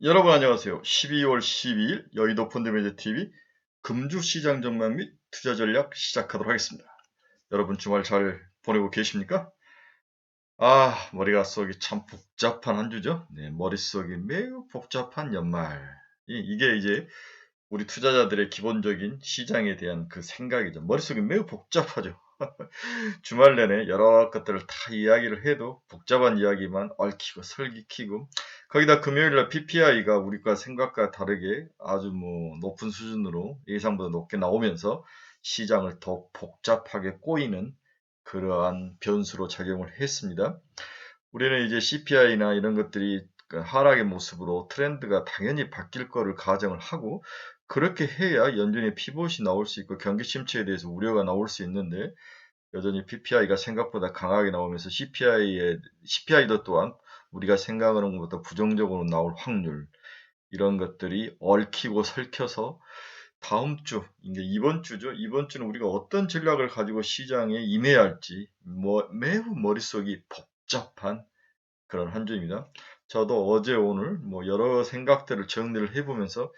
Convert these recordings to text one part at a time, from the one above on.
여러분 안녕하세요. 12월 12일 여의도 펀드매니저TV 금주시장 전망 및 투자 전략 시작하도록 하겠습니다. 여러분 주말 잘 보내고 계십니까? 머리가 속이 참 복잡한 한 주죠. 네, 머릿속이 매우 복잡한 연말. 이게 이제 우리 투자자들의 기본적인 시장에 대한 그 생각이죠. 머릿속이 매우 복잡하죠. 주말 내내 여러 것들을 다 이야기를 해도 복잡한 이야기만 얽히고 설기키고 거기다 금요일날 PPI가 우리가 생각과 다르게 아주 높은 수준으로 예상보다 높게 나오면서 시장을 더욱 복잡하게 꼬이는 그러한 변수로 작용을 했습니다. 우리는 이제 CPI나 이런 것들이 그 하락의 모습으로 트렌드가 당연히 바뀔 거를 가정을 하고 그렇게 해야 연준의 피봇이 나올 수 있고 경기 침체에 대해서 우려가 나올 수 있는데 여전히 PPI가 생각보다 강하게 나오면서 CPI도 또한 우리가 생각하는 것보다 부정적으로 나올 확률 이런 것들이 얽히고 설켜서 다음 주, 이제 이번 주죠. 이번 주는 우리가 어떤 전략을 가지고 시장에 임해야 할지 매우 머릿속이 복잡한 그런 한 주입니다. 저도 어제 오늘 여러 생각들을 정리를 해보면서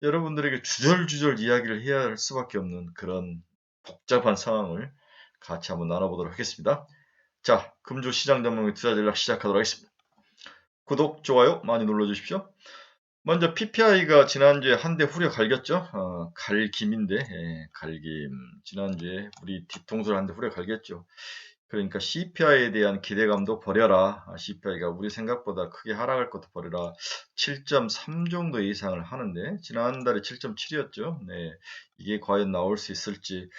여러분들에게 주절주절 이야기를 해야 할 수밖에 없는 그런 복잡한 상황을 같이 한번 나눠보도록 하겠습니다. 자, 금주 시장 전망의 투자 전략 시작하도록 하겠습니다. 구독, 좋아요 많이 눌러주십시오. 먼저 PPI가 지난주에 한 대 후려 갈겼죠. 갈김인데, 갈김. 지난주에 우리 뒤통수를 한 대 후려 갈겼죠. 그러니까 CPI에 대한 기대감도 버려라. CPI가 우리 생각보다 크게 하락할 것도 버려라. 7.3 정도 예상을 하는데 지난달에 7.7이었죠. 네, 이게 과연 나올 수 있을지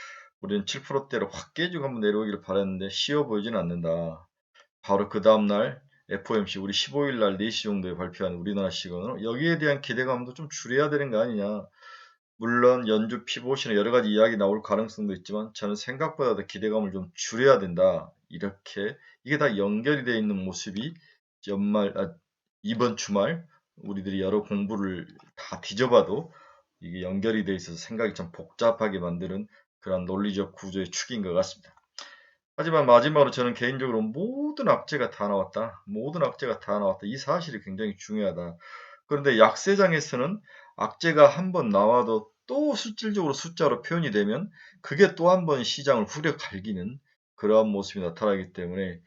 우리는 7%대로 확 깨지고 한번 내려오기를 바랐는데 쉬워 보이진 않는다. 바로 그 다음날 FOMC 우리 15일 날 4시 정도에 발표한 우리나라 시간으로 여기에 대한 기대감도 좀 줄여야 되는 거 아니냐. 물론 연주 피봇이나 여러 가지 이야기 나올 가능성도 있지만 저는 생각보다 더 기대감을 좀 줄여야 된다. 이렇게 이게 다 연결이 되어 있는 모습이 이번 주말 우리들이 여러 공부를 다 뒤져봐도 이게 연결이 되어 있어서 생각이 좀 복잡하게 만드는 그런 논리적 구조의 축인 것 같습니다. 하지만 마지막으로 저는 개인적으로 모든 악재가 다 나왔다. 모든 악재가 다 나왔다. 이 사실이 굉장히 중요하다. 그런데 약세장에서는 악재가 한 번 나와도 또 실질적으로 숫자로 표현이 되면 그게 또 한 번 시장을 후려 갈기는 그러한 모습이 나타나기 때문에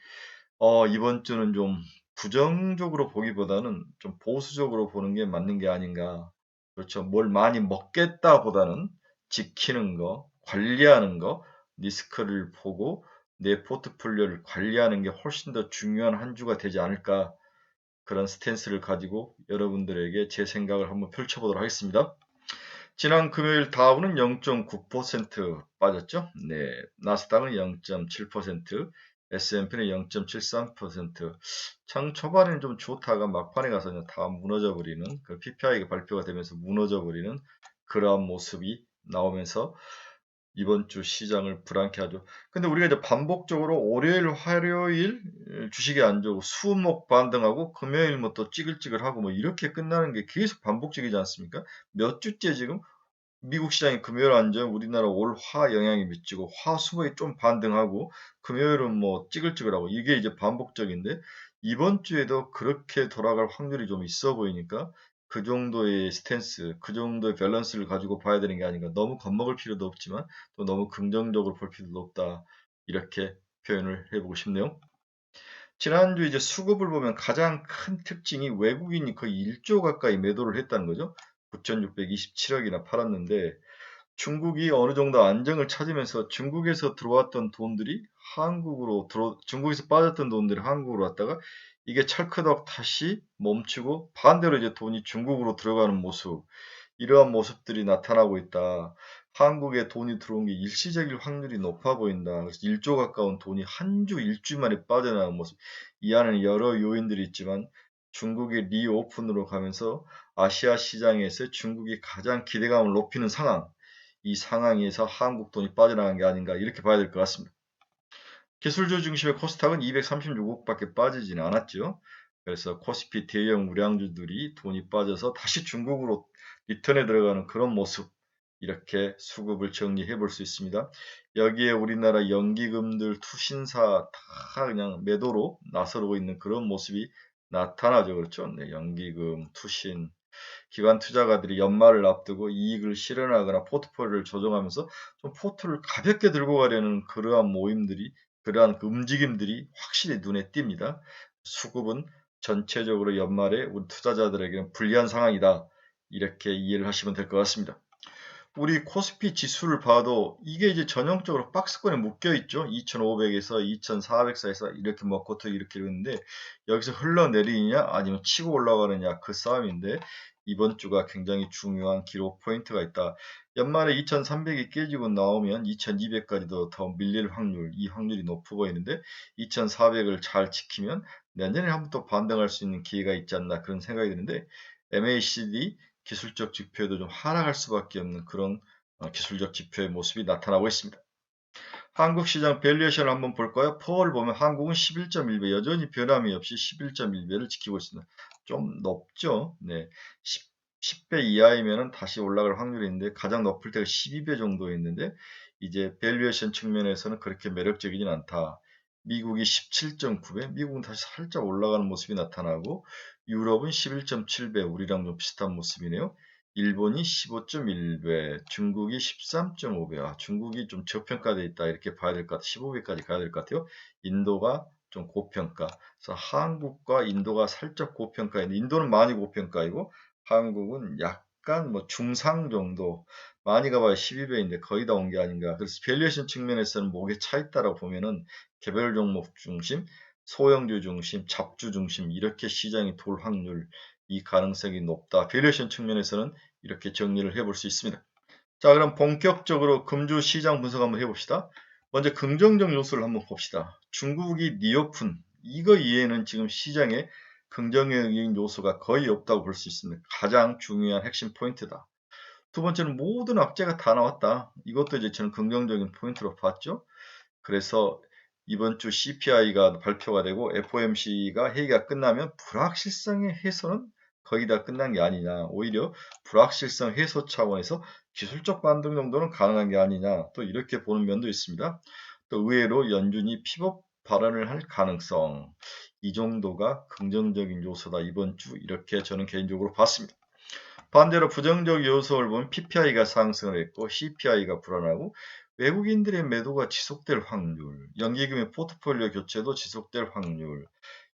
이번 주는 좀 부정적으로 보기보다는 좀 보수적으로 보는 게 맞는 게 아닌가. 그렇죠. 뭘 많이 먹겠다 보다는 지키는 거, 관리하는 거, 리스크를 보고 내 포트폴리오를 관리하는 게 훨씬 더 중요한 한 주가 되지 않을까. 그런 스탠스를 가지고 여러분들에게 제 생각을 한번 펼쳐보도록 하겠습니다. 지난 금요일 다우는 0.9% 빠졌죠. 네, 나스닥은 0.7%, S&P는 0.73%. 장 초반에는 좀 좋다가 막판에 가서 그냥 다 무너져 버리는 그 PPI가 발표가 되면서 무너져 버리는 그러한 모습이 나오면서 이번 주 시장을 불안케 하죠. 근데 우리가 이제 반복적으로 월요일, 화요일 주식이 안 좋고 수목 반등하고 금요일 또 찌글찌글하고 이렇게 끝나는 게 계속 반복적이지 않습니까? 몇 주째 지금 미국 시장이 금요일 안정, 우리나라 올 화 영향이 미치고 화 수목이 좀 반등하고 금요일은 찌글찌글하고 이게 이제 반복적인데 이번 주에도 그렇게 돌아갈 확률이 좀 있어 보이니까 그 정도의 스탠스, 그 정도의 밸런스를 가지고 봐야 되는 게 아닌가. 너무 겁먹을 필요도 없지만 또 너무 긍정적으로 볼 필요도 없다. 이렇게 표현을 해보고 싶네요. 지난주 이제 수급을 보면 가장 큰 특징이 외국인이 거의 1조 가까이 매도를 했다는 거죠. 9,627억이나 팔았는데 중국이 어느 정도 안정을 찾으면서 중국에서 들어왔던 돈들이 중국에서 빠졌던 돈들이 한국으로 왔다가 이게 찰크덕 다시 멈추고 반대로 이제 돈이 중국으로 들어가는 모습, 이러한 모습들이 나타나고 있다. 한국에 돈이 들어온 게 일시적일 확률이 높아 보인다. 그래서 1조 가까운 돈이 한 주 일주일 만에 빠져나가는 모습. 이 안에는 여러 요인들이 있지만 중국의 리오픈으로 가면서 아시아 시장에서 중국이 가장 기대감을 높이는 상황, 이 상황에서 한국 돈이 빠져나간 게 아닌가 이렇게 봐야 될 것 같습니다. 기술주 중심의 코스닥은 236억밖에 빠지지는 않았죠. 그래서 코스피 대형 우량주들이 돈이 빠져서 다시 중국으로 리턴에 들어가는 그런 모습, 이렇게 수급을 정리해 볼 수 있습니다. 여기에 우리나라 연기금들, 투신사 다 그냥 매도로 나서고 있는 그런 모습이 나타나죠. 그렇죠. 네, 연기금, 투신, 기관 투자가들이 연말을 앞두고 이익을 실현하거나 포트폴리오를 조정하면서 좀 포트를 가볍게 들고 가려는 그러한 그 움직임들이 확실히 눈에 띕니다. 수급은 전체적으로 연말에 우리 투자자들에게는 불리한 상황이다. 이렇게 이해를 하시면 될 것 같습니다. 우리 코스피 지수를 봐도 이게 이제 전형적으로 박스권에 묶여 있죠. 2500에서 2400 사이에서 이렇게 먹고또 이렇게 있는데 여기서 흘러내리느냐 아니면 치고 올라가느냐 그 싸움인데 이번 주가 굉장히 중요한 기록 포인트가 있다. 연말에 2300이 깨지고 나오면 2200까지도 더 밀릴 확률, 이 확률이 높아 보이는데 2400을 잘 지키면 내년에 한 번 또 반등할 수 있는 기회가 있지 않나 그런 생각이 드는데 MACD 기술적 지표에도 좀 하락할 수밖에 없는 그런 기술적 지표의 모습이 나타나고 있습니다. 한국 시장 밸류에이션을 한번 볼까요? 퍼를 보면 한국은 11.1배, 여전히 변함이 없이 11.1배를 지키고 있습니다. 좀 높죠? 네. 10배 이하이면 다시 올라갈 확률이 있는데 가장 높을 때가 12배 정도 있는데 이제 밸류에이션 측면에서는 그렇게 매력적이진 않다. 미국이 17.9배, 미국은 다시 살짝 올라가는 모습이 나타나고 유럽은 11.7배, 우리랑 좀 비슷한 모습이네요. 일본이 15.1배, 중국이 13.5배. 중국이 좀 저평가되어 있다. 이렇게 봐야 될 것 같아요. 15배까지 가야 될 것 같아요. 인도가 좀 고평가. 그래서 한국과 인도가 살짝 고평가인데, 인도는 많이 고평가이고, 한국은 약간 뭐 중상 정도. 많이 가봐야 12배인데 거의 다 온 게 아닌가. 그래서 밸류에이션 측면에서는 목에 차 있다라고 보면은 개별 종목 중심, 소형주 중심, 잡주 중심 이렇게 시장이 돌 확률 이 가능성이 높다. 밸류에이션 측면에서는 이렇게 정리를 해볼 수 있습니다. 자, 그럼 본격적으로 금주 시장 분석 한번 해봅시다. 먼저 긍정적 요소를 한번 봅시다. 중국이 리오픈, 이거 이외에는 지금 시장에 긍정적인 요소가 거의 없다고 볼 수 있습니다. 가장 중요한 핵심 포인트다. 두 번째는 모든 악재가 다 나왔다. 이것도 이제 저는 긍정적인 포인트로 봤죠. 그래서 이번 주 CPI가 발표가 되고 FOMC가 회의가 끝나면 불확실성의 해소는 거의 다 끝난 게 아니냐. 오히려 불확실성 해소 차원에서 기술적 반등 정도는 가능한 게 아니냐. 또 이렇게 보는 면도 있습니다. 또 의외로 연준이 피벗 발언을 할 가능성. 이 정도가 긍정적인 요소다. 이번 주 이렇게 저는 개인적으로 봤습니다. 반대로 부정적 요소를 보면 PPI가 상승을 했고 CPI가 불안하고 외국인들의 매도가 지속될 확률, 연기금의 포트폴리오 교체도 지속될 확률,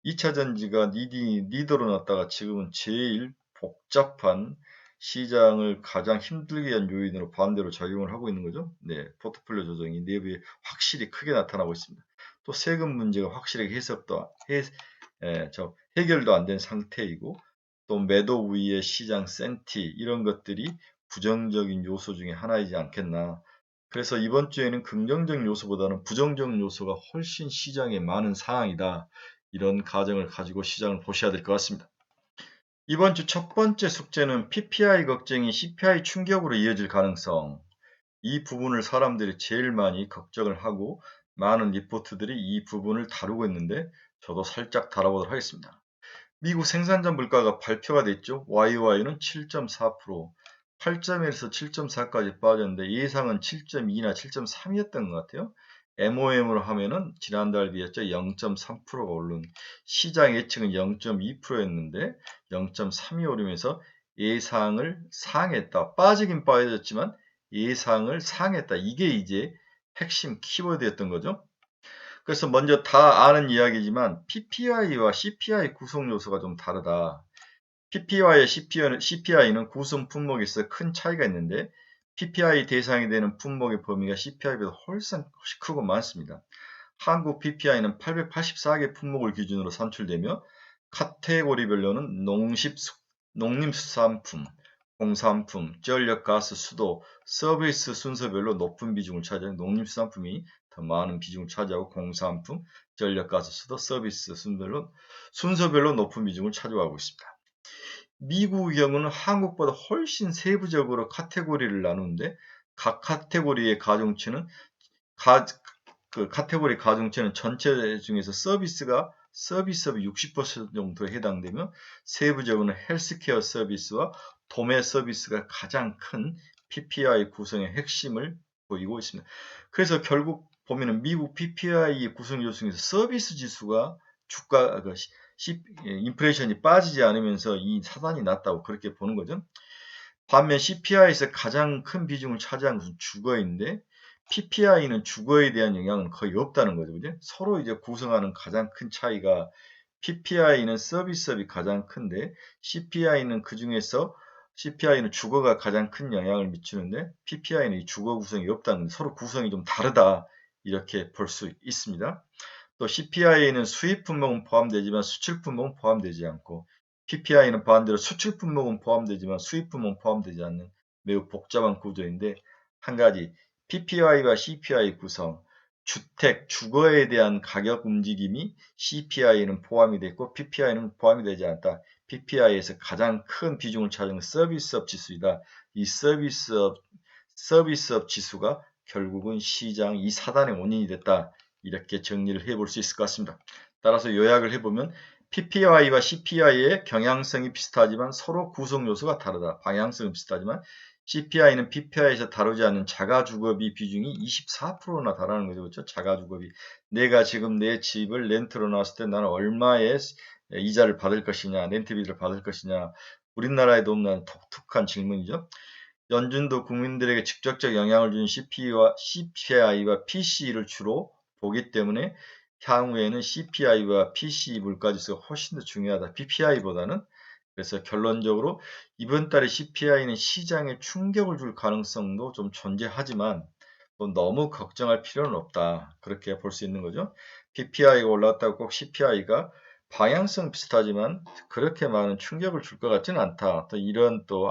2차 전지가 리더로 났다가 지금은 제일 복잡한 시장을 가장 힘들게 한 요인으로 반대로 작용을 하고 있는 거죠. 네, 포트폴리오 조정이 내부에 확실히 크게 나타나고 있습니다. 또 세금 문제가 확실하게 해결도 안 된 상태이고 또 매도 우위의 시장 센티 이런 것들이 부정적인 요소 중에 하나이지 않겠나. 그래서 이번 주에는 긍정적 요소보다는 부정적 요소가 훨씬 시장에 많은 상황이다. 이런 가정을 가지고 시장을 보셔야 될 것 같습니다. 이번 주 첫 번째 숙제는 PPI 걱정이 CPI 충격으로 이어질 가능성. 이 부분을 사람들이 제일 많이 걱정을 하고 많은 리포트들이 이 부분을 다루고 있는데 저도 살짝 다뤄보도록 하겠습니다. 미국 생산자 물가가 발표가 됐죠. YY는 7.4%, 8.1에서 7.4까지 빠졌는데 예상은 7.2나 7.3이었던 것 같아요. MOM으로 하면은 지난달 비했죠. 0.3%가 오른 시장 예측은 0.2%였는데 0.3이 오르면서 예상을 상했다. 빠지긴 빠졌지만 예상을 상했다. 이게 이제 핵심 키워드였던 거죠. 그래서 먼저 다 아는 이야기지만 PPI와 CPI 구성 요소가 좀 다르다. PPI와 CPI는 구성 품목에 있어 큰 차이가 있는데 PPI 대상이 되는 품목의 범위가 CPI보다 훨씬 크고 많습니다. 한국 PPI는 884개 품목을 기준으로 산출되며 카테고리별로는 농림수산품, 공산품, 전력, 가스, 수도, 서비스 순서별로 높은 비중을 차지하는 농림수산품이 더 많은 비중을 차지하고 공산품, 전력, 가스, 수도, 서비스 순서별로 높은 비중을 차지하고 있습니다. 미국의 경우는 한국보다 훨씬 세부적으로 카테고리를 나누는데 각 카테고리의 가중치는 그 카테고리 가중치는 전체 중에서 서비스업이 60% 정도에 해당되며 세부적으로는 헬스케어 서비스와 도매 서비스가 가장 큰 PPI 구성의 핵심을 보이고 있습니다. 그래서 결국 보면은 미국 PPI 구성 요소 중에서 서비스 지수가 인플레이션이 빠지지 않으면서 이 사단이 났다고 그렇게 보는 거죠. 반면 CPI에서 가장 큰 비중을 차지한 것은 주거인데 PPI는 주거에 대한 영향은 거의 없다는 거죠. 그죠? 서로 이제 구성하는 가장 큰 차이가 PPI는 서비스업이 가장 큰데 CPI는 주거가 가장 큰 영향을 미치는데 PPI는 이 주거 구성이 없다는 거죠. 서로 구성이 좀 다르다 이렇게 볼 수 있습니다. 또 CPI에는 수입 품목은 포함되지만 수출 품목은 포함되지 않고 PPI는 반대로 수출 품목은 포함되지만 수입 품목은 포함되지 않는 매우 복잡한 구조인데 한 가지 PPI와 CPI 구성 주택, 주거에 대한 가격 움직임이 CPI에는 포함이 됐고 PPI는 포함이 되지 않다. PPI에서 가장 큰 비중을 차지하는 서비스업 지수이다. 이 서비스업 지수가 결국은 시장 이 사단의 원인이 됐다. 이렇게 정리를 해볼 수 있을 것 같습니다. 따라서 요약을 해보면 PPI와 CPI의 경향성이 비슷하지만 서로 구성 요소가 다르다. 방향성은 비슷하지만 CPI는 PPI에서 다루지 않는 자가주거비 비중이 24%나 달하는 거죠. 그렇죠? 자가주거비. 내가 지금 내 집을 렌트로 놨을 때 나는 얼마의 이자를 받을 것이냐, 렌트비를 받을 것이냐. 우리나라에도 없는 독특한 질문이죠. 연준도 국민들에게 직접적 영향을 주는 CPI와 PCE를 주로 보기 때문에 향후에는 CPI와 PCE 물가지수가 훨씬 더 중요하다. PPI보다는. 그래서 결론적으로 이번 달에 CPI는 시장에 충격을 줄 가능성도 좀 존재하지만 또 너무 걱정할 필요는 없다. 그렇게 볼 수 있는 거죠. PPI가 올랐다고 꼭 CPI가 방향성 비슷하지만 그렇게 많은 충격을 줄 것 같지는 않다. 또 이런 또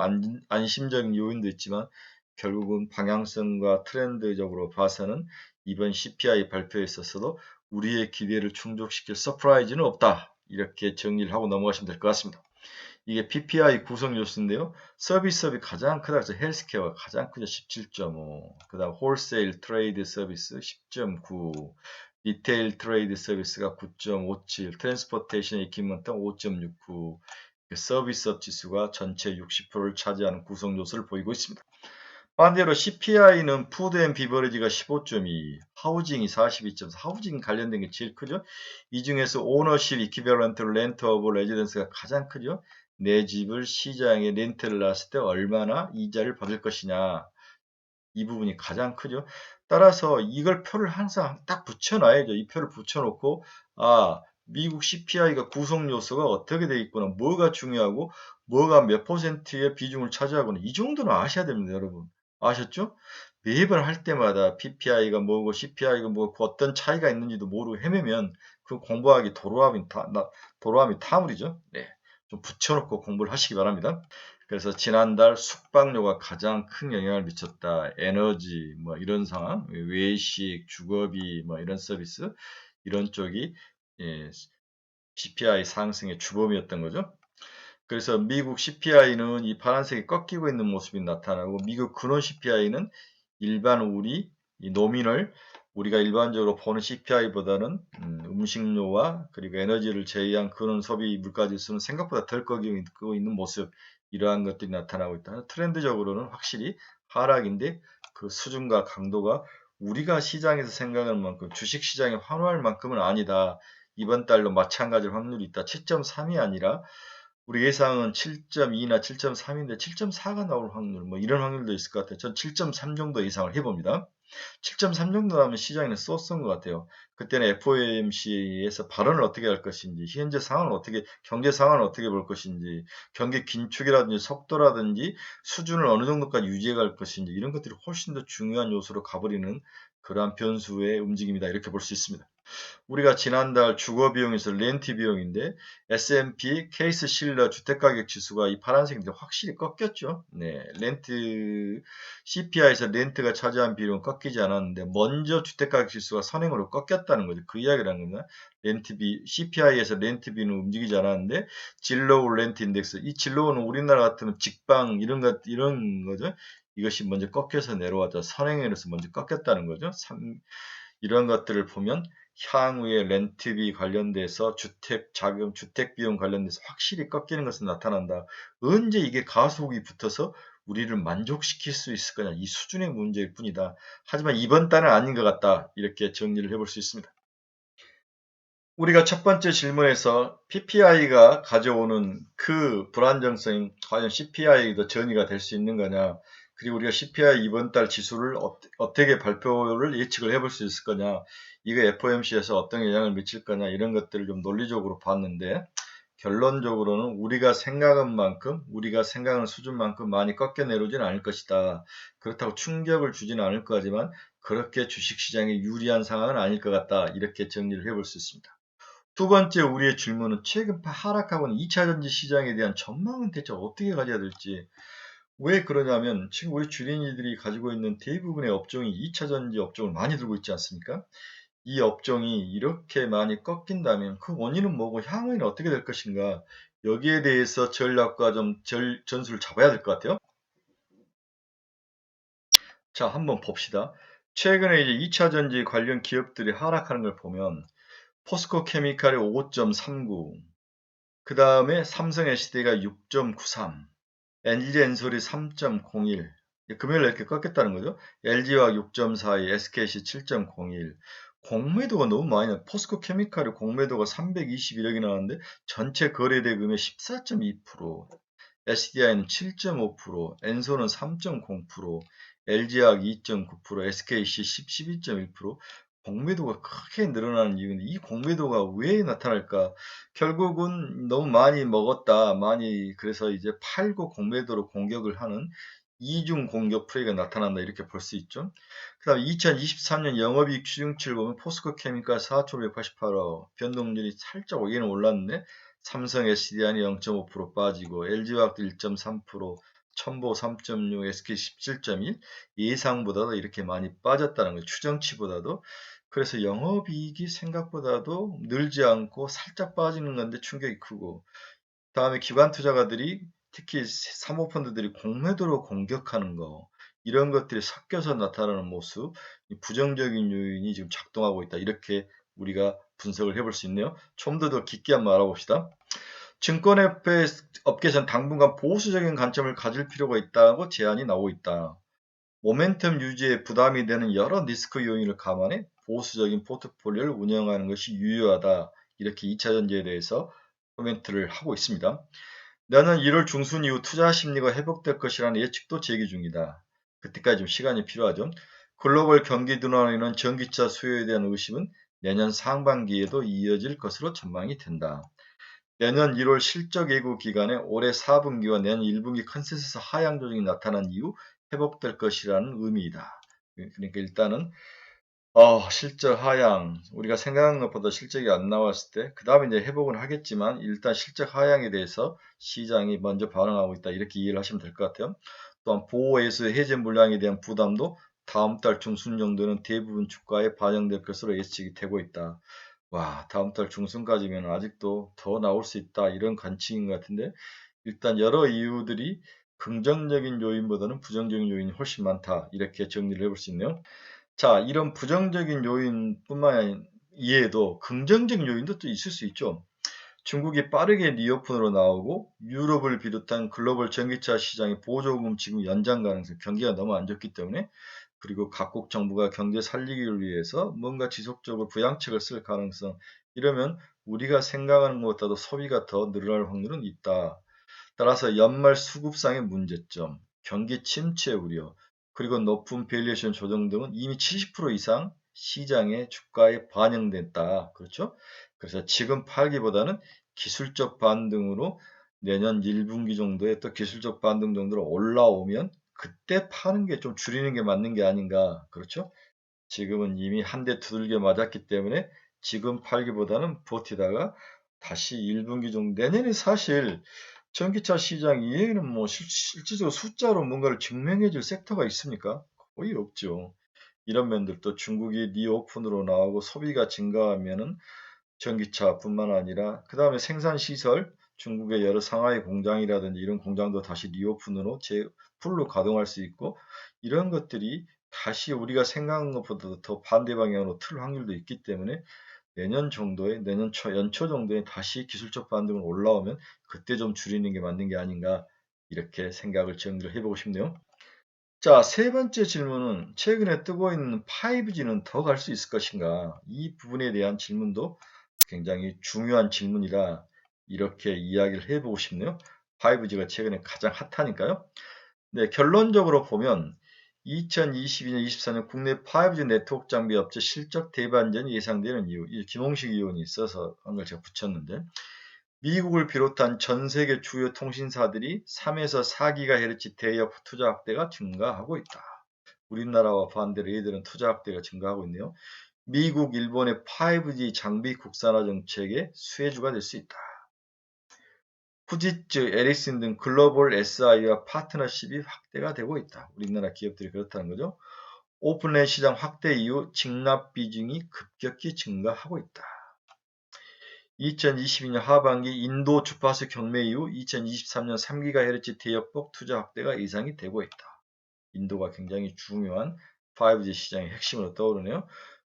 안심적인 요인도 있지만 결국은 방향성과 트렌드적으로 봐서는 이번 CPI 발표에 있어서도 우리의 기대를 충족시킬 서프라이즈는 없다. 이렇게 정리를 하고 넘어가시면 될 것 같습니다. 이게 PPI 구성 요소인데요. 서비스업이 가장 크다. 그래서 헬스케어가 가장 크죠. 17.5. 그 다음 홀세일 트레이드 서비스 10.9. 리테일 트레이드 서비스가 9.57. 트랜스포테이션 이퀴먼트 5.69. 서비스업 지수가 전체 60%를 차지하는 구성 요소를 보이고 있습니다. 반대로 CPI는 푸드 앤 비버리지가 15.2, 하우징이 42.4, 하우징 관련된 게 제일 크죠. 이 중에서 오너십 이퀴벌런트 렌트 오브 레지던스가 가장 크죠. 내 집을 시장에 렌트를 놨을 때 얼마나 이자를 받을 것이냐. 이 부분이 가장 크죠. 따라서 이걸 표를 항상 딱 붙여놔야죠. 이 표를 붙여놓고 미국 CPI가 구성 요소가 어떻게 돼 있구나, 뭐가 중요하고 뭐가 몇 퍼센트의 비중을 차지하구나, 이 정도는 아셔야 됩니다, 여러분. 아셨죠? 매번 할 때마다 PPI가 뭐고 CPI가 뭐고 어떤 차이가 있는지도 모르고 헤매면 그 공부하기 도로함이 타물이죠. 네. 좀 붙여놓고 공부를 하시기 바랍니다. 그래서 지난달 숙박료가 가장 큰 영향을 미쳤다. 에너지, 뭐 이런 상황, 외식, 주거비, 뭐 이런 서비스, 이런 쪽이 CPI 상승의 주범이었던 거죠. 그래서 미국 CPI는 이 파란색이 꺾이고 있는 모습이 나타나고 미국 근원 CPI는 일반 이 노민을 우리가 일반적으로 보는 CPI보다는 음식료와 그리고 에너지를 제외한 근원 소비 물가지수는 생각보다 덜 꺾이고 있는 모습, 이러한 것들이 나타나고 있다. 트렌드적으로는 확실히 하락인데 그 수준과 강도가 우리가 시장에서 생각하는 만큼 주식시장에 환호할 만큼은 아니다. 이번 달도 마찬가지로 확률이 있다. 7.3이 아니라 우리 예상은 7.2나 7.3인데 7.4가 나올 확률, 뭐 이런 확률도 있을 것 같아요. 전 7.3 정도 예상을 해봅니다. 7.3 정도 나오면 시장에는 썼던 것 같아요. 그때는 FOMC에서 발언을 어떻게 할 것인지, 현재 상황을 경제 상황을 어떻게 볼 것인지, 경기 긴축이라든지 속도라든지 수준을 어느 정도까지 유지해 갈 것인지, 이런 것들이 훨씬 더 중요한 요소로 가버리는 그러한 변수의 움직임이다. 이렇게 볼 수 있습니다. 우리가 지난달 주거 비용에서 렌트 비용인데 S&P 케이스 실러 주택가격 지수가 이 파란색인데 확실히 꺾였죠. 네, CPI에서 렌트가 차지한 비율은 꺾이지 않았는데 먼저 주택가격 지수가 선행으로 꺾였다는 거죠. 그 이야기를 하는 겁니다. CPI에서 렌트비는 움직이지 않았는데 진로우 렌트 인덱스, 이 진로우는 우리나라 같으면 직방 이런 거죠. 이것이 먼저 꺾여서 내려왔다. 선행으로서 먼저 꺾였다는 거죠. 이런 것들을 보면 향후에 렌트비 관련돼서 주택자금, 주택비용 관련돼서 확실히 꺾이는 것은 나타난다. 언제 이게 가속이 붙어서 우리를 만족시킬 수 있을 거냐, 이 수준의 문제일 뿐이다. 하지만 이번 달은 아닌 것 같다. 이렇게 정리를 해볼 수 있습니다. 우리가 첫 번째 질문에서 PPI가 가져오는 그 불안정성이 과연 CPI도 전이가 될 수 있는 거냐, 그리고 우리가 CPI 이번 달 지수를 어떻게 발표를 예측을 해볼 수 있을 거냐, 이거 FOMC에서 어떤 영향을 미칠 거냐, 이런 것들을 좀 논리적으로 봤는데, 결론적으로는 우리가 생각한 만큼, 우리가 생각하는 수준만큼 많이 꺾여 내려오진 않을 것이다. 그렇다고 충격을 주지는 않을 거지만 그렇게 주식시장에 유리한 상황은 아닐 것 같다. 이렇게 정리를 해볼 수 있습니다. 두 번째 우리의 질문은 최근 하락하고 있는 2차전지 시장에 대한 전망은 대체 어떻게 가져야 될지. 왜 그러냐면 지금 우리 주린이들이 가지고 있는 대부분의 업종이 2차전지 업종을 많이 들고 있지 않습니까? 이 업종이 이렇게 많이 꺾인다면 그 원인은 뭐고 향후에는 어떻게 될 것인가? 여기에 대해서 전략과 좀 전술을 잡아야 될 것 같아요. 자, 한번 봅시다. 최근에 이제 2차전지 관련 기업들이 하락하는 걸 보면 포스코 케미칼이 5.39, 그 다음에 삼성 SD가 6.93, LG엔솔이 3.01, 금요일에 이렇게 꺾였다는 거죠. LG화학 6.42, SKC 7.01. 공매도가 너무 많이 나. 포스코 케미칼이 공매도가 321억이 나왔는데 전체 거래 대금의 14.2%, SDI는 7.5%, 엔솔은 3.0%, LG화학 2.9%, SKC 12.1%. 공매도가 크게 늘어나는 이유는 이 공매도가 왜 나타날까? 결국은 너무 많이 먹었다, 많이 그래서 이제 팔고 공매도로 공격을 하는 이중 공격 플레이가 나타난다 이렇게 볼 수 있죠. 그 다음 2023년 영업이익 추정치를 보면 포스코 케미칼 4,188억, 변동률이 살짝 얘는 올랐는데 삼성 SDI는 0.5% 빠지고 LG화학도 1.3%, 첨보 3.6, SK 17.1, 예상보다도 이렇게 많이 빠졌다는 거예요. 추정치보다도. 그래서 영업이익이 생각보다도 늘지 않고 살짝 빠지는 건데 충격이 크고, 다음에 기관 투자가들이 특히 사모펀드들이 공매도로 공격하는 거, 이런 것들이 섞여서 나타나는 모습, 부정적인 요인이 지금 작동하고 있다. 이렇게 우리가 분석을 해볼 수 있네요. 좀 더 깊게 한번 알아봅시다. 증권업계에서는 당분간 보수적인 관점을 가질 필요가 있다고 제안이 나오고 있다. 모멘텀 유지에 부담이 되는 여러 리스크 요인을 감안해 보수적인 포트폴리오를 운영하는 것이 유효하다. 이렇게 2차전지에 대해서 코멘트를 하고 있습니다. 내년 1월 중순 이후 투자 심리가 회복될 것이라는 예측도 제기 중이다. 그때까지 좀 시간이 필요하죠. 글로벌 경기 둔화로 인한 전기차 수요에 대한 의심은 내년 상반기에도 이어질 것으로 전망이 된다. 내년 1월 실적 예고 기간에 올해 4분기와 내년 1분기 컨센서스 하향 조정이 나타난 이후 회복될 것이라는 의미이다. 그러니까 일단은 실적 하향, 우리가 생각한 것보다 실적이 안 나왔을 때, 그 다음에 이제 회복은 하겠지만, 일단 실적 하향에 대해서 시장이 먼저 반응하고 있다. 이렇게 이해를 하시면 될 것 같아요. 또한 보호에서 해제 물량에 대한 부담도 다음 달 중순 정도는 대부분 주가에 반영될 것으로 예측이 되고 있다. 와, 다음 달 중순까지면 아직도 더 나올 수 있다. 이런 관측인 것 같은데, 일단 여러 이유들이 긍정적인 요인보다는 부정적인 요인이 훨씬 많다. 이렇게 정리를 해볼 수 있네요. 자, 이런 부정적인 요인뿐만 이외에도 긍정적인 요인도 또 있을 수 있죠. 중국이 빠르게 리오픈으로 나오고 유럽을 비롯한 글로벌 전기차 시장의 보조금 지금 연장 가능성, 경기가 너무 안 좋기 때문에, 그리고 각국 정부가 경제 살리기를 위해서 뭔가 지속적으로 부양책을 쓸 가능성, 이러면 우리가 생각하는 것보다도 소비가 더 늘어날 확률은 있다. 따라서 연말 수급상의 문제점, 경기 침체 우려, 그리고 높은 밸류에이션 조정 등은 이미 70% 이상 시장의 주가에 반영됐다. 그렇죠? 그래서 지금 팔기보다는 기술적 반등으로 내년 1분기 정도에 또 기술적 반등 정도로 올라오면 그때 파는 게 좀 줄이는 게 맞는 게 아닌가. 그렇죠? 지금은 이미 한 대 두들겨 맞았기 때문에 지금 팔기보다는 버티다가 다시 1분기 정도, 내년에 사실 전기차 시장 이외에는 뭐 실질적으로 숫자로 뭔가를 증명해 줄 섹터가 있습니까? 거의 없죠. 이런 면들도 중국이 리오픈으로 나오고 소비가 증가하면은 전기차뿐만 아니라 그 다음에 생산 시설, 중국의 여러 상하이 공장이라든지 이런 공장도 다시 리오픈으로 풀로 가동할 수 있고, 이런 것들이 다시 우리가 생각한 것보다도 더 반대 방향으로 틀 확률도 있기 때문에 내년 연초 정도에 다시 기술적 반등을 올라오면 그때 좀 줄이는 게 맞는 게 아닌가, 이렇게 생각을 정리를 해보고 싶네요. 자, 세 번째 질문은 최근에 뜨고 있는 5G는 더 갈 수 있을 것인가? 이 부분에 대한 질문도 굉장히 중요한 질문이라 이렇게 이야기를 해보고 싶네요. 5G가 최근에 가장 핫하니까요. 네, 결론적으로 보면 2022년, 24년 국내 5G 네트워크 장비 업체 실적 대반전이 예상되는 이유, 이 김홍식 의원이 있어서 한 걸 제가 붙였는데, 미국을 비롯한 전 세계 주요 통신사들이 3에서 4GHz 대역 투자 확대가 증가하고 있다. 우리나라와 반대로 얘들은 투자 확대가 증가하고 있네요. 미국, 일본의 5G 장비 국산화 정책의 수혜주가 될 수 있다. 후지츠, 에릭슨 등 글로벌 SI와 파트너십이 확대가 되고 있다. 우리나라 기업들이 그렇다는 거죠. 오픈랜 시장 확대 이후 직납 비중이 급격히 증가하고 있다. 2022년 하반기 인도 주파수 경매 이후 2023년 3GHz 대역폭 투자 확대가 예상이 되고 있다. 인도가 굉장히 중요한 5G 시장의 핵심으로 떠오르네요.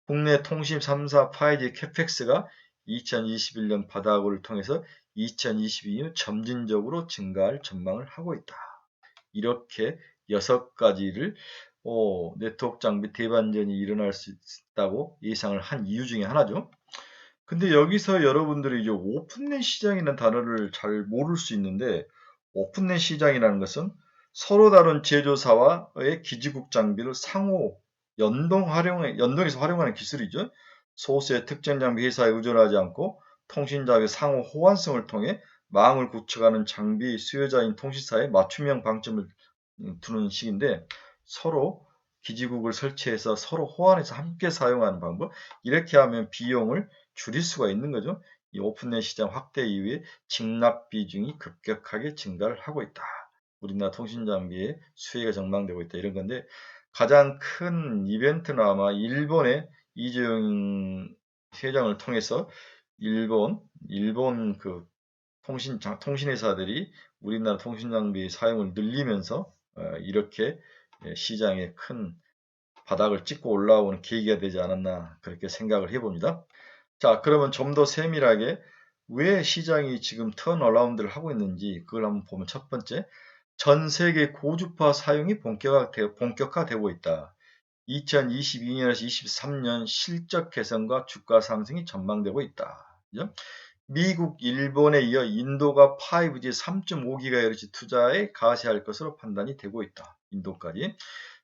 국내 통신 3사 5G 캐펙스가 2021년 바닥을 통해서 2022년 점진적으로 증가할 전망을 하고 있다. 이렇게 6가지를 네트워크 장비 대반전이 일어날 수 있다고 예상을 한 이유 중에 하나죠. 근데 여기서 여러분들이 이제 오픈넷 시장이라는 단어를 잘 모를 수 있는데, 오픈넷 시장이라는 것은 서로 다른 제조사와의 기지국 장비를 상호 연동해서 활용하는 기술이죠. 소수의 특정 장비 회사에 의존하지 않고 통신자의 상호 호환성을 통해 망을 구축하는 장비 수요자인 통신사에 맞춤형 방점을 두는 식인데, 서로 기지국을 설치해서 서로 호환해서 함께 사용하는 방법, 이렇게 하면 비용을 줄일 수가 있는 거죠. 이 오픈넷 시장 확대 이후에 직납 비중이 급격하게 증가를 하고 있다. 우리나라 통신 장비의 수혜가 전망되고 있다. 이런 건데, 가장 큰 이벤트는 아마 일본의 이재용 회장을 통해서 일본 그 통신회사들이 우리나라 통신 장비 사용을 늘리면서 이렇게 시장에 큰 바닥을 찍고 올라오는 계기가 되지 않았나, 그렇게 생각을 해봅니다. 자, 그러면 좀 더 세밀하게 왜 시장이 지금 턴어라운드를 하고 있는지 그걸 한번 보면, 첫 번째, 전 세계 고주파 사용이 본격화되고 있다. 2022년에서 23년 실적 개선과 주가 상승이 전망되고 있다. 그죠? 미국, 일본에 이어 인도가 5G 3.5GHz 투자에 가세할 것으로 판단이 되고 있다. 인도까지.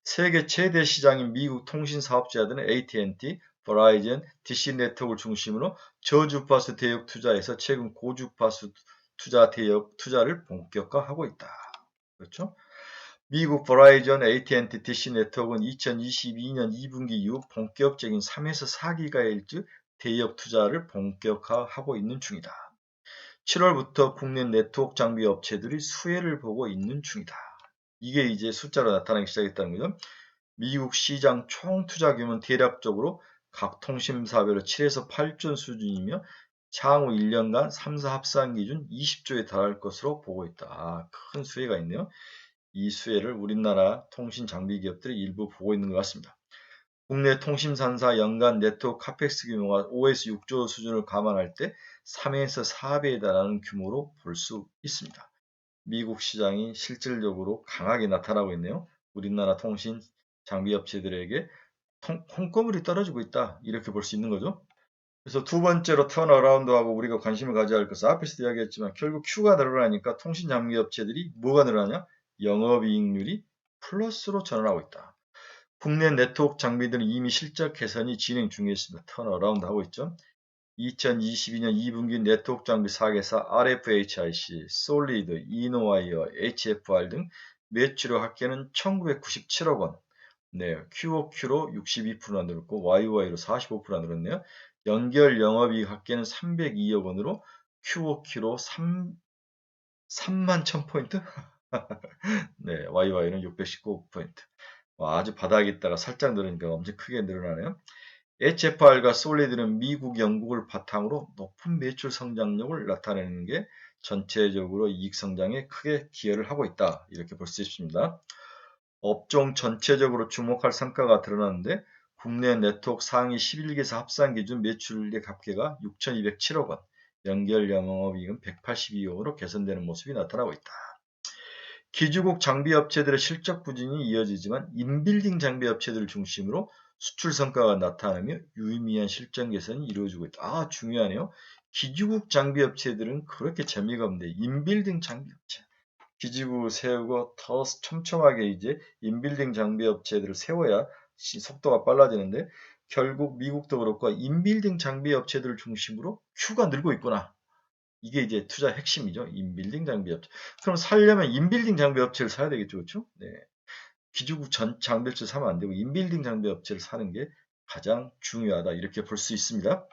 세계 최대 시장인 미국 통신 사업자들은 AT&T, 버라이즌, DC 네트워크를 중심으로 저주파수 대역 투자에서 최근 고주파수 투자를 본격화하고 있다. 그렇죠? 미국 버라이즌, AT&T, DC 네트워크는 2022년 2분기 이후 본격적인 3에서 4GHz 대역 투자를 본격화하고 있는 중이다. 7월부터 국내 네트워크 장비 업체들이 수혜를 보고 있는 중이다. 이게 이제 숫자로 나타나기 시작했다는 거죠. 미국 시장 총 투자 규모는 대략적으로 각 통신사별로 7에서 8조 수준이며 향후 1년간 3사 합산 기준 20조에 달할 것으로 보고 있다. 큰 수혜가 있네요. 이 수혜를 우리나라 통신 장비 기업들이 일부 보고 있는 것 같습니다. 국내 통신사사 연간 네트워크 카펙스 규모가 5에서 6조 수준을 감안할 때 3에서 4배에 달하는 규모로 볼 수 있습니다. 미국 시장이 실질적으로 강하게 나타나고 있네요. 우리나라 통신 장비 업체들에게 콩고물이 떨어지고 있다, 이렇게 볼 수 있는 거죠. 그래서 두 번째로 턴어라운드하고 우리가 관심을 가져야 할 것은, 앞에서도 이야기했지만 결국 Q가 늘어나니까 통신 장비 업체들이 뭐가 늘어나냐? 영업이익률이 플러스로 전환하고 있다. 국내 네트워크 장비들은 이미 실적 개선이 진행 중에 있습니다. 턴어라운드 하고 있죠. 2022년 2분기 네트워크 장비 4개사 RFHIC, 솔리드, 이노와이어, HFR 등 매출의 합계는 1997억 원. 네, QOQ로 62%나 늘었고 YOY로 45%나 늘었네요. 연결 영업이익 합계는 302억 원으로 QOQ로 3만 1000포인트? 네, YY는 619포인트. 아주 바닥에 있다가 살짝 늘으니까 엄청 크게 늘어나네요. HFR과 솔리드는 미국, 영국을 바탕으로 높은 매출 성장력을 나타내는 게 전체적으로 이익 성장에 크게 기여를 하고 있다, 이렇게 볼 수 있습니다. 업종 전체적으로 주목할 성과가 드러났는데, 국내 네트워크 상위 11개사 합산 기준 매출액 합계가 6,207억 원, 연결 영업이익은 182억 원으로 개선되는 모습이 나타나고 있다. 기주국 장비 업체들의 실적 부진이 이어지지만 인빌딩 장비 업체들을 중심으로 수출 성과가 나타나며 유의미한 실적 개선이 이루어지고 있다. 아, 중요하네요. 기지국 장비 업체들은 그렇게 재미가 없는데 인빌딩 장비 업체. 기지국을 세우고 더 촘촘하게 이제 인빌딩 장비 업체들을 세워야 속도가 빨라지는데 결국 미국도 그렇고 인빌딩 장비 업체들을 중심으로 큐가 늘고 있구나. 이게 이제 투자 핵심이죠. 인빌딩 장비 업체. 그럼 살려면 인빌딩 장비 업체를 사야 되겠죠. 그렇죠? 네. 기지국 전 장비 업체 사면 안 되고 인빌딩 장비 업체를 사는 게 가장 중요하다. 이렇게 볼 수 있습니다.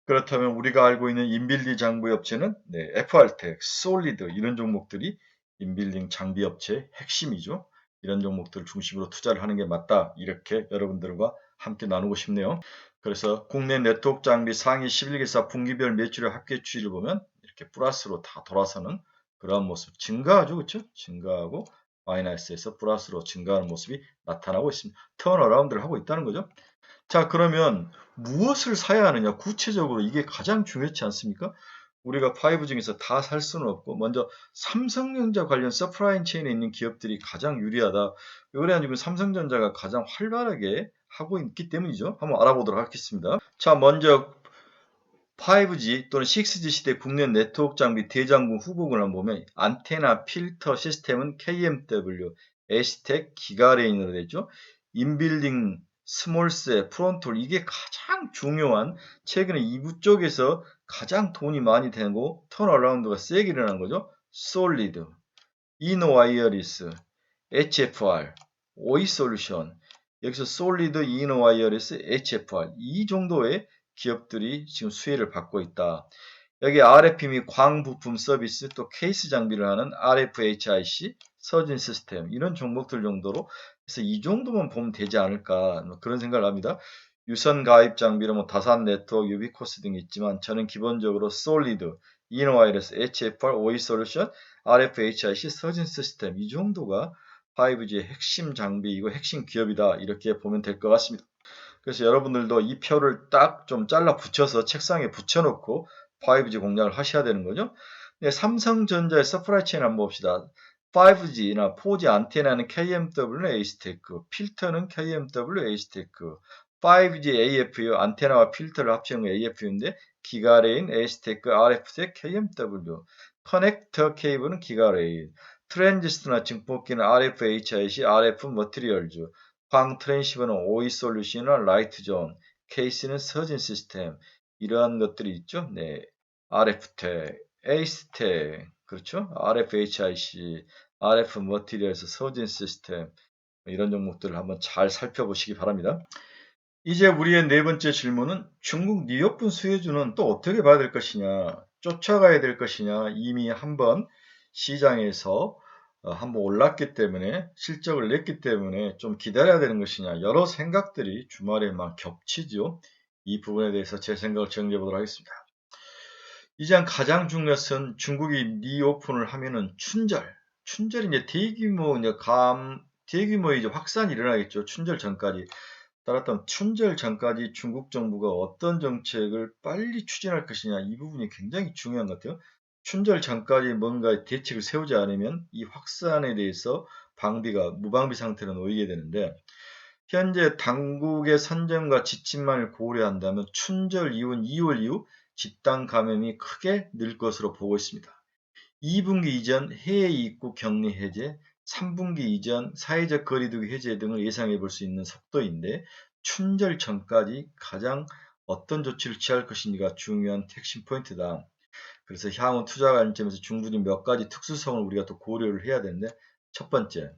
그렇다면 우리가 알고 있는 인빌딩 장비 업체는 네, FR텍, 솔리드 이런 종목들이 인빌딩 장비 업체의 핵심이죠. 이런 종목들을 중심으로 투자를 하는 게 맞다. 이렇게 여러분들과 함께 나누고 싶네요. 그래서 국내 네트워크 장비 상위 11개사 분기별 매출의 합계 추이를 보면 이렇게 플러스로 다 돌아서는 그러한 모습 증가하죠. 그렇죠? 증가하고 마이너스에서 플러스로 증가하는 모습이 나타나고 있습니다. 턴어라운드를 하고 있다는 거죠. 자, 그러면 무엇을 사야 하느냐? 구체적으로 이게 가장 중요하지 않습니까? 우리가 5 중에서 다 살 수는 없고 먼저 삼성전자 관련 서프라이 체인에 있는 기업들이 가장 유리하다. 왜냐하면 삼성전자가 가장 활발하게 하고 있기 때문이죠. 한번 알아보도록 하겠습니다. 자, 먼저 5G 또는 6G 시대 국내 네트워크 장비 대장군 후보군을 한번 보면 안테나 필터 시스템은 KMW, 에시텍, 기가레인으로 되죠. 인빌딩 스몰셀, 프론톨 이게 가장 중요한 최근에 이부 쪽에서 가장 돈이 많이 되고 턴어라운드가 세게 일어난 거죠. 솔리드, 이노와이어리스, HFR, 오이솔루션 여기서 솔리드, 이노와이어리스, HFR 이 정도의 기업들이 지금 수혜를 받고 있다. 여기 RF 및 광 부품 서비스 또 케이스 장비를 하는 RFHIC, 서진 시스템 이런 종목들 정도로 그래서 이 정도만 보면 되지 않을까 그런 생각을 합니다. 유선 가입 장비로 뭐 다산 네트워크, 유비코스 등이 있지만 저는 기본적으로 솔리드, 이노와이어리스, HFR, 오이솔루션, RFHIC, 서진 시스템 이 정도가 5G의 핵심 장비이고 핵심 기업이다 이렇게 보면 될 것 같습니다. 그래서 여러분들도 이 표를 딱 좀 잘라 붙여서 책상에 붙여놓고 5G 공략을 하셔야 되는 거죠. 네, 삼성전자의 서프라이 체인 한번 봅시다. 5G나 4G 안테나는 KMW는 에이스테크, 필터는 KMW 에이스테크, 5G AFU 안테나와 필터를 합치는 거 AFU인데 기가레인, 에이스테크, RF텍, KMW, 커넥터 케이블은 기가레인, 트랜지스터나 증폭기는 RFHIC, RF 머티리얼즈, 광 트랜시버는 오이 솔루션이나 라이트존, 케이스는 서진 시스템 이러한 것들이 있죠. 네, RF텍, 에이스텍, 그렇죠? RFHIC, RF 머티리얼스, 서진 시스템 이런 종목들을 한번 잘 살펴보시기 바랍니다. 이제 우리의 네 번째 질문은 중국 니오픈 수혜주는 또 어떻게 봐야 될 것이냐, 쫓아가야 될 것이냐, 이미 한번 시장에서 한번 올랐기 때문에 실적을 냈기 때문에 좀 기다려야 되는 것이냐 여러 생각들이 주말에 막 겹치죠. 이 부분에 대해서 제 생각을 정리해 보도록 하겠습니다. 이제 가장 중요한 것은 중국이 리오픈을 하면은 춘절이 이제 대규모 이제 확산이 일어나겠죠. 춘절 전까지. 따랐던 춘절 전까지 중국 정부가 어떤 정책을 빨리 추진할 것이냐 이 부분이 굉장히 중요한 것 같아요. 춘절 전까지 뭔가 대책을 세우지 않으면 이 확산에 대해서 무방비 상태로 놓이게 되는데 현재 당국의 선점과 지침만을 고려한다면 춘절 이후 2월 이후 집단 감염이 크게 늘 것으로 보고 있습니다. 2분기 이전 해외 입국 격리 해제, 3분기 이전 사회적 거리두기 해제 등을 예상해 볼 수 있는 속도인데 춘절 전까지 가장 어떤 조치를 취할 것인지가 중요한 핵심 포인트다. 그래서 향후 투자 관점에서 충분히 몇 가지 특수성을 우리가 또 고려를 해야 되는데 첫 번째,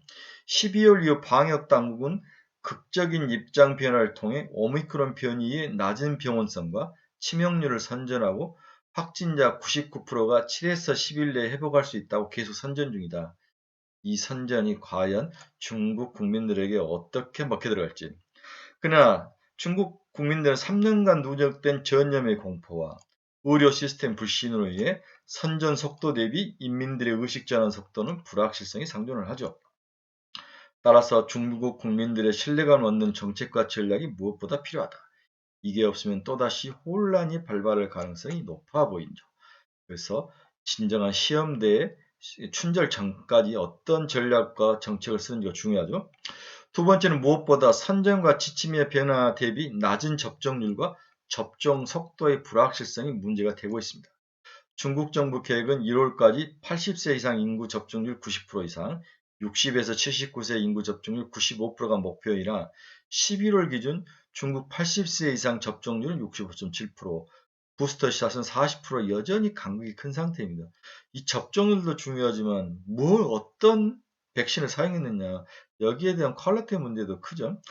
12월 이후 방역 당국은 극적인 입장 변화를 통해 오미크론 변이의 낮은 병원성과 치명률을 선전하고 확진자 99%가 7에서 10일 내에 회복할 수 있다고 계속 선전 중이다. 이 선전이 과연 중국 국민들에게 어떻게 먹혀 들어갈지. 그러나 중국 국민들은 3년간 누적된 전염의 공포와 의료 시스템 불신으로 인해 선전 속도 대비 인민들의 의식 전환 속도는 불확실성이 상존을 하죠. 따라서 중국 국민들의 신뢰감 얻는 정책과 전략이 무엇보다 필요하다. 이게 없으면 또다시 혼란이 발발할 가능성이 높아 보인다. 그래서 진정한 시험대에 춘절 전까지 어떤 전략과 정책을 쓰는지가 중요하죠. 두 번째는 무엇보다 선정과 지침의 변화 대비 낮은 접종률과 접종 속도의 불확실성이 문제가 되고 있습니다. 중국 정부 계획은 1월까지 80세 이상 인구 접종률 90% 이상, 60에서 79세 인구 접종률 95%가 목표이라 11월 기준 중국 80세 이상 접종률은 65.7%, 부스터샷은 40% 여전히 간극이 큰 상태입니다. 이 접종률도 중요하지만 어떤 백신을 사용했느냐, 여기에 대한 퀄리티 문제도 크죠.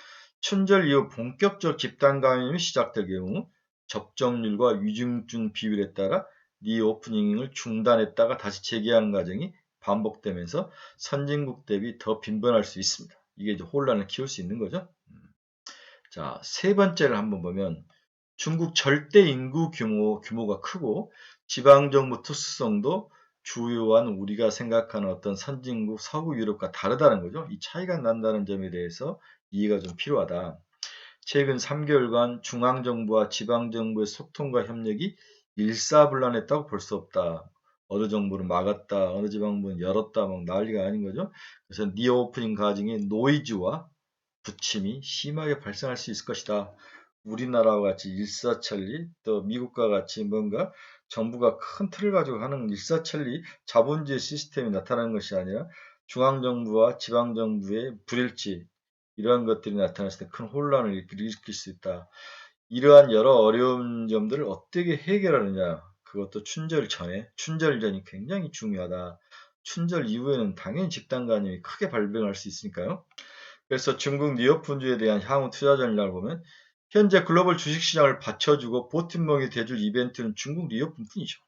춘절 이후 본격적 집단 감염이 시작될 경우 접종률과 위중증 비율에 따라 리오프닝을 중단했다가 다시 재개하는 과정이 반복되면서 선진국 대비 더 빈번할 수 있습니다. 이게 이제 혼란을 키울 수 있는 거죠. 자, 세 번째를 한번 보면 중국 절대 인구 규모가 크고 지방정부 특수성도 주요한 우리가 생각하는 어떤 선진국 서구 유럽과 다르다는 거죠. 이 차이가 난다는 점에 대해서 이해가 좀 필요하다. 최근 3개월간 중앙정부와 지방정부의 소통과 협력이 일사불란했다고 볼 수 없다. 어느 정부는 막았다, 어느 지방부는 열었다, 막 난리가 아닌 거죠. 그래서 리오프닝 과정에 노이즈와 부침이 심하게 발생할 수 있을 것이다. 우리나라와 같이 일사천리, 또 미국과 같이 뭔가 정부가 큰 틀을 가지고 하는 일사천리 자본주의 시스템이 나타나는 것이 아니라 중앙정부와 지방정부의 불일치, 이러한 것들이 나타났을 때 큰 혼란을 일으킬 수 있다. 이러한 여러 어려운 점들을 어떻게 해결하느냐, 그것도 춘절 전에, 춘절 전이 굉장히 중요하다. 춘절 이후에는 당연히 집단 감염이 크게 발병할 수 있으니까요. 그래서 중국 리오픈주에 대한 향후 투자 전략을 보면 현재 글로벌 주식시장을 받쳐주고 보팀목이 돼줄 이벤트는 중국 리오픈뿐이죠.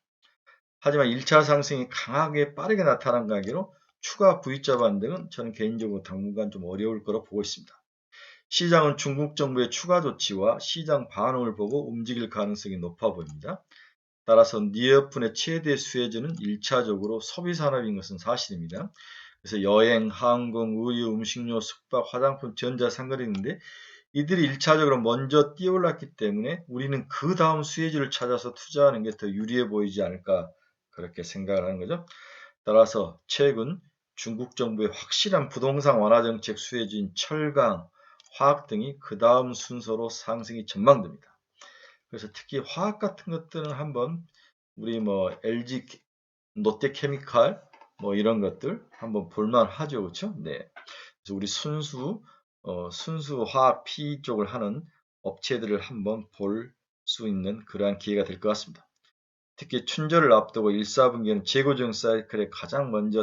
하지만 1차 상승이 강하게 빠르게 나타난 관계로 추가 V자 반등은 저는 개인적으로 당분간 좀 어려울 거라 보고 있습니다. 시장은 중국 정부의 추가 조치와 시장 반응을 보고 움직일 가능성이 높아 보입니다. 따라서 리오픈의 최대 수혜주는 1차적으로 소비산업인 것은 사실입니다. 그래서 여행, 항공, 의류, 음식료, 숙박, 화장품, 전자상거래 있는데 이들이 1차적으로 먼저 뛰어올랐기 때문에 우리는 그 다음 수혜주를 찾아서 투자하는 게 더 유리해 보이지 않을까, 그렇게 생각을 하는 거죠. 따라서 최근 중국 정부의 확실한 부동산 완화 정책 수혜주인 철강, 화학 등이 그 다음 순서로 상승이 전망됩니다. 그래서 특히 화학 같은 것들은 한번 우리 LG, 롯데케미칼 이런 것들 한번 볼만하죠, 그렇죠? 네. 그래서 우리 순수 화학 PE 쪽을 하는 업체들을 한번 볼 수 있는 그러한 기회가 될 것 같습니다. 특히 춘절을 앞두고 1, 4분기에는 재고조정 사이클에 가장 먼저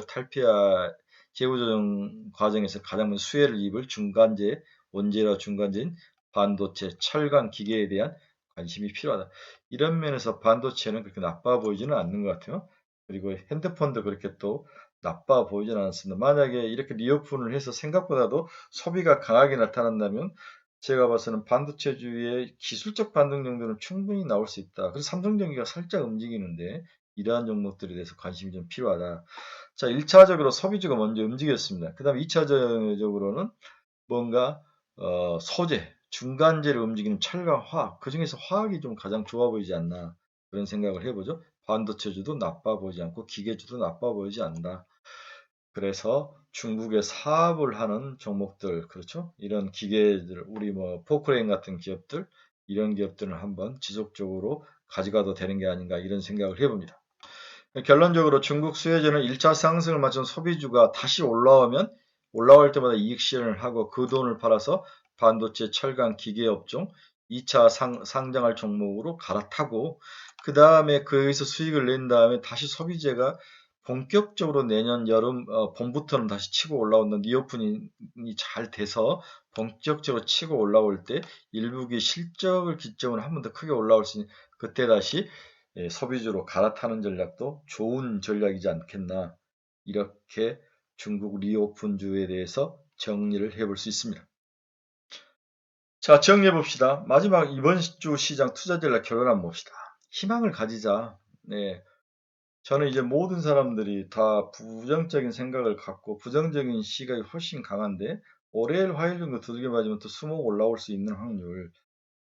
재고조정 과정에서 가장 먼저 수혜를 입을 중간재, 원재료 중간재인 반도체, 철강, 기계에 대한 관심이 필요하다. 이런 면에서 반도체는 그렇게 나빠 보이지는 않는 것 같아요. 그리고 핸드폰도 그렇게 또 나빠 보이지는 않습니다. 만약에 이렇게 리오픈을 해서 생각보다도 소비가 강하게 나타난다면 제가 봐서는 반도체주의 기술적 반등 정도는 충분히 나올 수 있다. 그래서 삼성전기가 살짝 움직이는데 이러한 종목들에 대해서 관심이 좀 필요하다. 자, 1차적으로 소비주가 먼저 움직였습니다. 그 다음에 2차적으로는 뭔가 소재, 중간재를 움직이는 철강, 화학, 그 중에서 화학이 좀 가장 좋아 보이지 않나, 그런 생각을 해보죠. 반도체주도 나빠 보이지 않고 기계주도 나빠 보이지 않는다. 그래서 중국에 사업을 하는 종목들, 그렇죠? 이런 기계들, 우리 포크레인 같은 기업들, 이런 기업들은 한번 지속적으로 가져가도 되는 게 아닌가, 이런 생각을 해봅니다. 결론적으로 중국 수혜주는 1차 상승을 마친 소비주가 다시 올라올 때마다 이익 실현을 하고 그 돈을 팔아서 반도체, 철강, 기계업종 2차 상장할 종목으로 갈아타고, 그 다음에 거기서 수익을 낸 다음에 다시 소비재가 본격적으로 내년 여름 봄부터는 다시 치고 올라온다. 리오프닝이 잘 돼서 본격적으로 치고 올라올 때 일부기 실적을 기점으로 한 번 더 크게 올라올 수 있는, 그때 다시 소비주로 갈아타는 전략도 좋은 전략이지 않겠나, 이렇게 중국 리오픈주에 대해서 정리를 해볼 수 있습니다. 자, 정리해 봅시다. 마지막 이번 주 시장 투자 전략 결론 한번 봅시다. 희망을 가지자. 네, 저는 이제 모든 사람들이 다 부정적인 생각을 갖고 부정적인 시각이 훨씬 강한데 월요일, 화요일 정도 두들겨 맞으면 또 수목 올라올 수 있는 확률,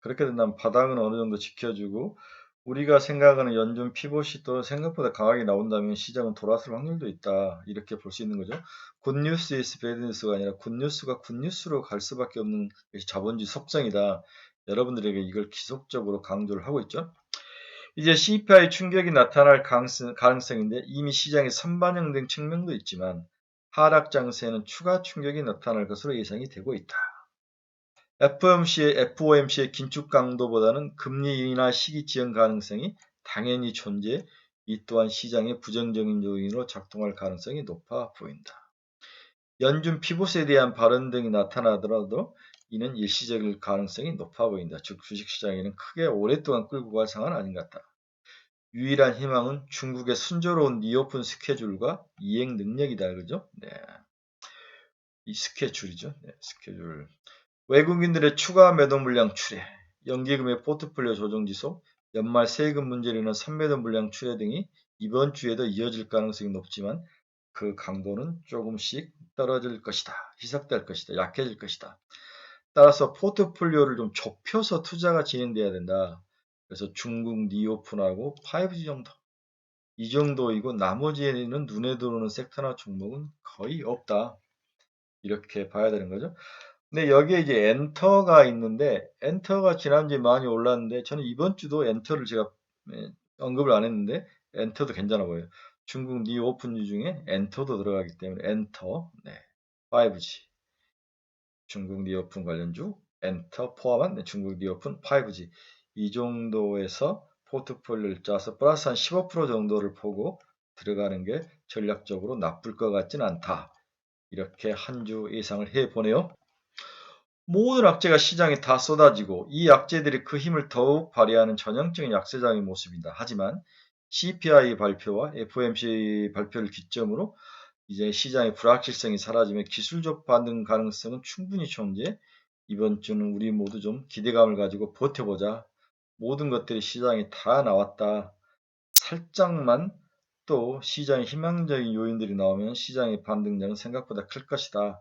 그렇게 된다면 바닥은 어느 정도 지켜주고 우리가 생각하는 연준 피봇이 또 생각보다 강하게 나온다면 시장은 돌아설 확률도 있다. 이렇게 볼 수 있는 거죠. 굿뉴스 is 배드뉴스가 아니라 굿뉴스가 굿뉴스로 갈 수밖에 없는 것이 자본주의 속성이다. 여러분들에게 이걸 지속적으로 강조를 하고 있죠. 이제 CPI 충격이 나타날 가능성인데 이미 시장에 선반영된 측면도 있지만 하락 장세는 추가 충격이 나타날 것으로 예상이 되고 있다. FOMC의 긴축 강도보다는 금리 인하 시기 지연 가능성이 당연히 존재해 이 또한 시장의 부정적인 요인으로 작동할 가능성이 높아 보인다. 연준 피봇에 대한 발언 등이 나타나더라도 이는 일시적일 가능성이 높아 보인다. 즉 주식시장에는 크게 오랫동안 끌고 갈 상황은 아닌 것 같다. 유일한 희망은 중국의 순조로운 리오픈 스케줄과 이행 능력이다. 그죠? 네. 이 스케줄이죠. 네, 스케줄. 외국인들의 추가 매도 물량 출회, 연기금의 포트폴리오 조정 지속, 연말 세금 문제로 인한 선매도 물량 출회 등이 이번 주에도 이어질 가능성이 높지만 그 강도는 조금씩 떨어질 것이다. 희석될 것이다. 약해질 것이다. 따라서 포트폴리오를 좀 좁혀서 투자가 진행돼야 된다. 그래서 중국 리오픈하고 5G 정도. 이 정도이고 나머지에는 눈에 들어오는 섹터나 종목은 거의 없다. 이렇게 봐야 되는 거죠. 근데 여기에 이제 엔터가 있는데 엔터가 지난주에 많이 올랐는데 저는 이번 주도 엔터를 제가 언급을 안 했는데 엔터도 괜찮아 보여요. 중국 리오픈주 중에 엔터도 들어가기 때문에 엔터, 네, 5G, 중국 리오픈 관련주, 엔터 포함한 중국 리오픈 5G 이 정도에서 포트폴리오를 짜서 플러스 한 15% 정도를 보고 들어가는 게 전략적으로 나쁠 것 같진 않다. 이렇게 한 주 예상을 해보네요. 모든 악재가 시장에 다 쏟아지고 이 악재들이 그 힘을 더욱 발휘하는 전형적인 약세장의 모습이다. 하지만 CPI 발표와 FOMC 발표를 기점으로 이제 시장의 불확실성이 사라지며 기술적 반등 가능성은 충분히 존재해 이번 주는 우리 모두 좀 기대감을 가지고 버텨보자. 모든 것들이 시장에 다 나왔다. 살짝만 또 시장에 희망적인 요인들이 나오면 시장의 반등량은 생각보다 클 것이다.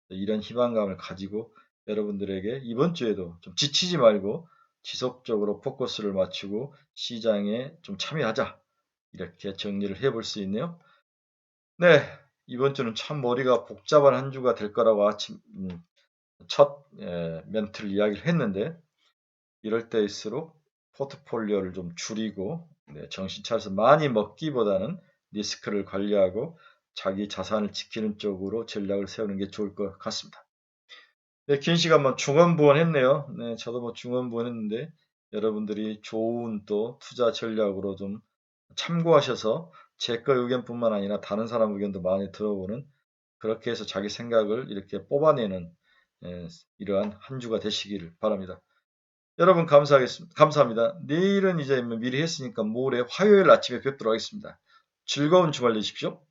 이런 희망감을 가지고 여러분들에게 이번 주에도 좀 지치지 말고 지속적으로 포커스를 맞추고 시장에 좀 참여하자. 이렇게 정리를 해볼 수 있네요. 네, 이번 주는 참 머리가 복잡한 한 주가 될 거라고 아침 첫 멘트를 이야기를 했는데 이럴 때일수록 포트폴리오를 좀 줄이고 정신 차려서 많이 먹기보다는 리스크를 관리하고 자기 자산을 지키는 쪽으로 전략을 세우는 게 좋을 것 같습니다. 네, 긴 시간 중언부언 했네요. 네, 저도 중언부언 했는데 여러분들이 좋은 또 투자 전략으로 좀 참고하셔서 제 거 의견뿐만 아니라 다른 사람 의견도 많이 들어보는 그렇게 해서 자기 생각을 이렇게 뽑아내는 이러한 한 주가 되시길 바랍니다. 여러분 감사합니다. 내일은 이제 미리 했으니까 모레 화요일 아침에 뵙도록 하겠습니다. 즐거운 주말 되십시오.